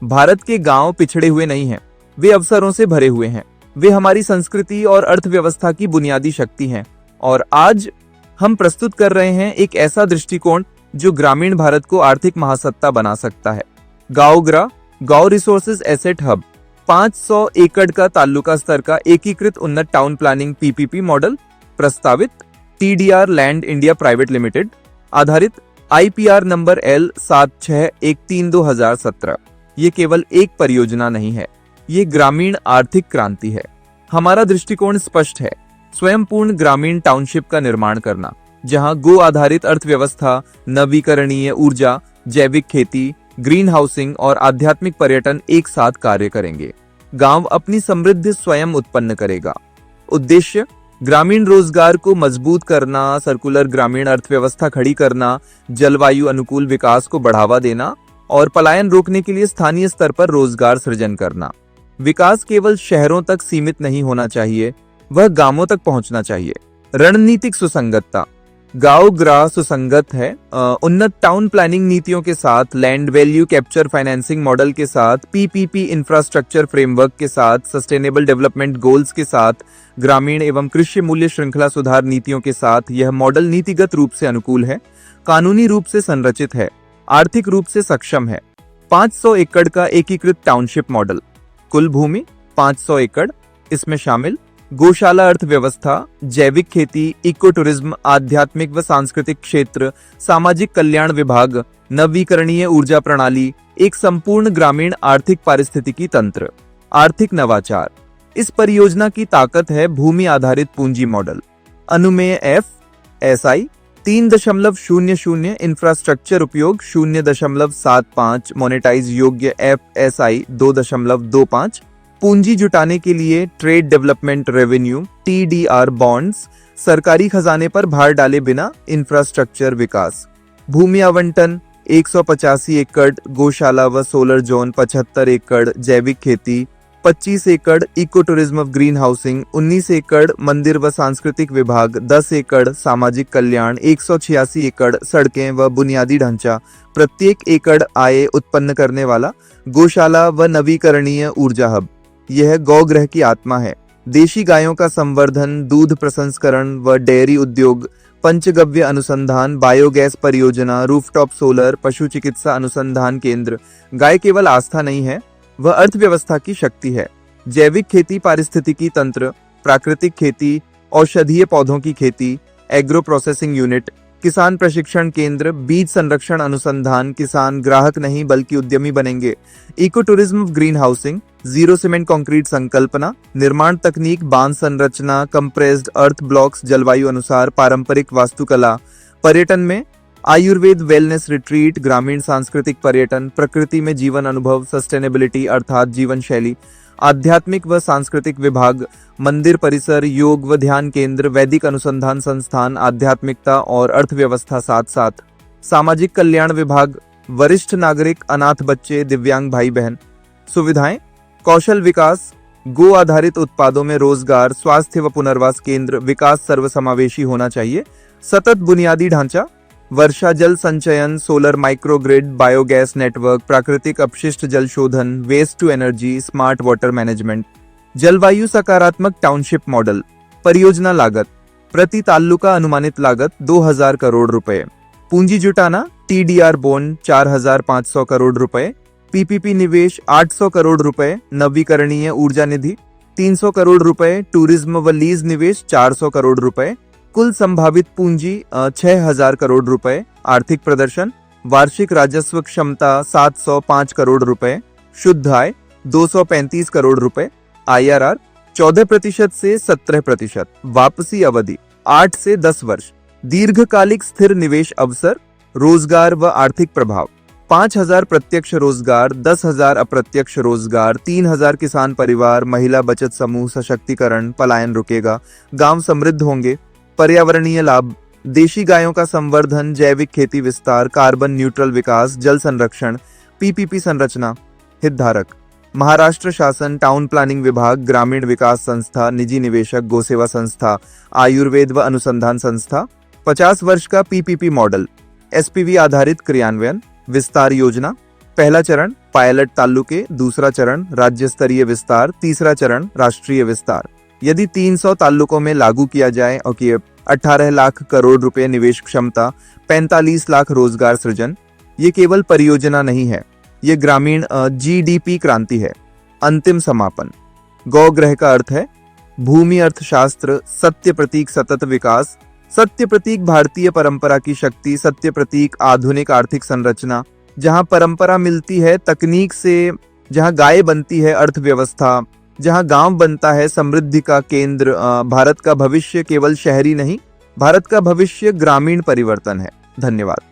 भारत के गांव पिछड़े हुए नहीं हैं, वे अवसरों से भरे हुए हैं। वे हमारी संस्कृति और अर्थव्यवस्था की बुनियादी शक्ति हैं। और आज हम प्रस्तुत कर रहे हैं एक ऐसा दृष्टिकोण जो ग्रामीण भारत को आर्थिक महासत्ता बना सकता है। गांवग्रा, गांव रिसोर्सेज एसेट हब, 500 एकड़ का तालुका स्तर का एकीकृत उन्नत टाउन प्लानिंग पीपीपी मॉडल प्रस्तावित, TDR land India private limited आधारित, आईपीआर नंबर L7613/2017। ये केवल एक परियोजना नहीं है, ये ग्रामीण आर्थिक क्रांति है। हमारा दृष्टिकोण स्पष्ट है, स्वयंपूर्ण ग्रामीण टाउनशिप का निर्माण करना, जहां गो आधारित अर्थव्यवस्था, नवीकरणीय ऊर्जा, जैविक खेती, ग्रीन हाउसिंग और आध्यात्मिक पर्यटन एक साथ कार्य करेंगे। गांव अपनी समृद्धि स्वयं उत्पन्न करेगा। उद्देश्य, ग्रामीण रोजगार को मजबूत करना, सर्कुलर ग्रामीण अर्थव्यवस्था खड़ी करना, जलवायु अनुकूल विकास को बढ़ावा देना और पलायन रोकने के लिए स्थानीय स्तर पर रोजगार सृजन करना। विकास केवल शहरों तक सीमित नहीं होना चाहिए, वह गांवों तक पहुंचना चाहिए। रणनीतिक सुसंगतता, गांव ग्रा सुसंगत है। उन्नत टाउन प्लानिंग नीतियों के साथ, land value capture financing model के साथ, पीपीपी इंफ्रास्ट्रक्चर फ्रेमवर्क के साथ, सस्टेनेबल डेवलपमेंट गोल्स के साथ, ग्रामीण एवं कृषि मूल्य श्रृंखला सुधार नीतियों के साथ यह मॉडल नीतिगत रूप से अनुकूल है, कानूनी रूप से संरचित है, आर्थिक रूप से सक्षम है। 500 एकड़ का एकीकृत टाउनशिप मॉडल, कुल भूमि 500 एकड़, इसमें शामिल गौशाला अर्थव्यवस्था, जैविक खेती, इको टूरिज्म, आध्यात्मिक व सांस्कृतिक क्षेत्र, सामाजिक कल्याण विभाग, नवीकरणीय ऊर्जा प्रणाली, एक संपूर्ण ग्रामीण आर्थिक पारिस्थितिकी तंत्र। आर्थिक नवाचार, इस परियोजना की ताकत है भूमि आधारित पूंजी मॉडल। अनुमेय FSI 3.00, इंफ्रास्ट्रक्चर उपयोग 0.75, मोनेटाइज योग्य FSI 2.25, पूंजी जुटाने के लिए trade development revenue TDR bonds, सरकारी खजाने पर भार डाले बिना इंफ्रास्ट्रक्चर विकास। भूमि आवंटन 185 एकड़, गौशाला व सोलर जोन 75 एकड़, जैविक खेती 25 एकड़, इको टूरिज्म ग्रीन हाउसिंग 19 एकड़, मंदिर व सांस्कृतिक विभाग 10 एकड़, सामाजिक कल्याण 186 एकड़, सड़कें व बुनियादी ढांचा प्रत्येक एकड़ आय उत्पन्न करने वाला, गौशाला व नवीकरणीय ऊर्जा हब। यह गौगृह की आत्मा है। देशी गायों का संवर्धन, दूध प्रसंस्करण व डेयरी उद्योग, पंचगव्य अनुसंधान, बायोगैस परियोजना, रूफटॉप सोलर, पशु चिकित्सा अनुसंधान केंद्र। गाय केवल आस्था नहीं है, वह अर्थव्यवस्था की शक्ति है। जैविक खेती, पारिस्थितिकी तंत्र, प्राकृतिक खेती, औषधीय पौधों की खेती, एग्रो प्रोसेसिंग यूनिट, किसान प्रशिक्षण केंद्र, बीज संरक्षण अनुसंधान। किसान ग्राहक नहीं बल्कि उद्यमी बनेंगे। Eco tourism green housing, zero cement concrete संकल्पना, निर्माण तकनीक, बांध संरचना, कंप्रेस्ड अर्थ ब्लॉक्स, जलवायु अनुसार, पारंपरिक वास्तुकला। पर्यटन में आयुर्वेद वेलनेस रिट्रीट, ग्रामीण सांस्कृतिक पर्यटन, प्रकृति में जीवन अनुभव, सस्टेनेबिलिटी अर्थात जीवन शैली। आध्यात्मिक व सांस्कृतिक विभाग, मंदिर परिसर, योग व ध्यान केंद्र, वैदिक अनुसंधान संस्थान, आध्यात्मिकता और अर्थव्यवस्था साथ साथ। सामाजिक कल्याण विभाग, वरिष्ठ नागरिक, अनाथ बच्चे, दिव्यांग भाई बहन। सुविधाएं, कौशल विकास, गो आधारित उत्पादों में रोजगार, स्वास्थ्य व पुनर्वास केंद्र, विकास सर्वसमावेशी होना चाहिए। सतत बुनियादी ढांचा, वर्षा जल संचयन, सोलर माइक्रोग्रिड, बायोगैस नेटवर्क, प्राकृतिक अपशिष्ट जल शोधन, waste to energy, smart water management. जलवायु सकारात्मक टाउनशिप मॉडल। परियोजना लागत, प्रति तालुका अनुमानित लागत 2000 करोड़ रुपए। पूंजी जुटाना, TDR बॉन्ड 4500 करोड़ रुपए, पीपीपी निवेश 800 करोड़ रुपए, नवीकरणीय ऊर्जा निधि 300 करोड़ रुपए, टूरिज्म व लीज निवेश 400 करोड़ रुपए, कुल संभावित पूंजी 6000 करोड़ रुपए। आर्थिक प्रदर्शन, वार्षिक राजस्व क्षमता 705 करोड़ रुपए, शुद्ध आय 235 करोड़ रुपए, IRR 14% से 17%, वापसी अवधि 8 से 10 वर्ष, दीर्घकालिक स्थिर निवेश अवसर, रोजगार व आर्थिक प्रभाव 5000 प्रत्यक्ष रोजगार, 10,000 अप्रत्यक्ष रोजगार, 3000 किसान परिवार, महिला बचत समूह सशक्तिकरण, पलायन रुकेगा, गांव समृद्ध होंगे। पर्यावरणीय लाभ, देशी गायों का संवर्धन, जैविक खेती विस्तार, कार्बन न्यूट्रल विकास, जल संरक्षण, पीपीपी संरचना। हितधारक, महाराष्ट्र शासन, टाउन प्लानिंग विभाग, ग्रामीण विकास संस्था, निजी निवेशक, गोसेवा संस्था, आयुर्वेद व अनुसंधान संस्था। 50 वर्ष का पीपीपी मॉडल, SPV आधारित क्रियान्वयन, विस्तार योजना, पहला चरण पायलट तालुके, दूसरा चरण राज्य स्तरीय विस्तार, तीसरा चरण राष्ट्रीय विस्तार। यदि 300 तालुकों में लागू किया जाए और कि 18 लाख करोड़ रुपए निवेश क्षमता, 45 लाख रोजगार सृजन, ये केवल परियोजना नहीं है, ये ग्रामीण जीडीपी क्रांति है। अंतिम समापन। गौ ग्रह का अर्थ है भूमि अर्थशास्त्र, सत्य प्रतीक सतत विकास, सत्य प्रतीक भारतीय परंपरा की शक्ति, सत्य प्रतीक आधुनिक आर्थिक संरचना, जहां परंपरा मिलती है तकनीक से, जहां गाय बनती है अर्थव्यवस्था, जहां गांव बनता है समृद्धि का केंद्र। भारत का भविष्य केवल शहरी नहीं, भारत का भविष्य ग्रामीण परिवर्तन है। धन्यवाद।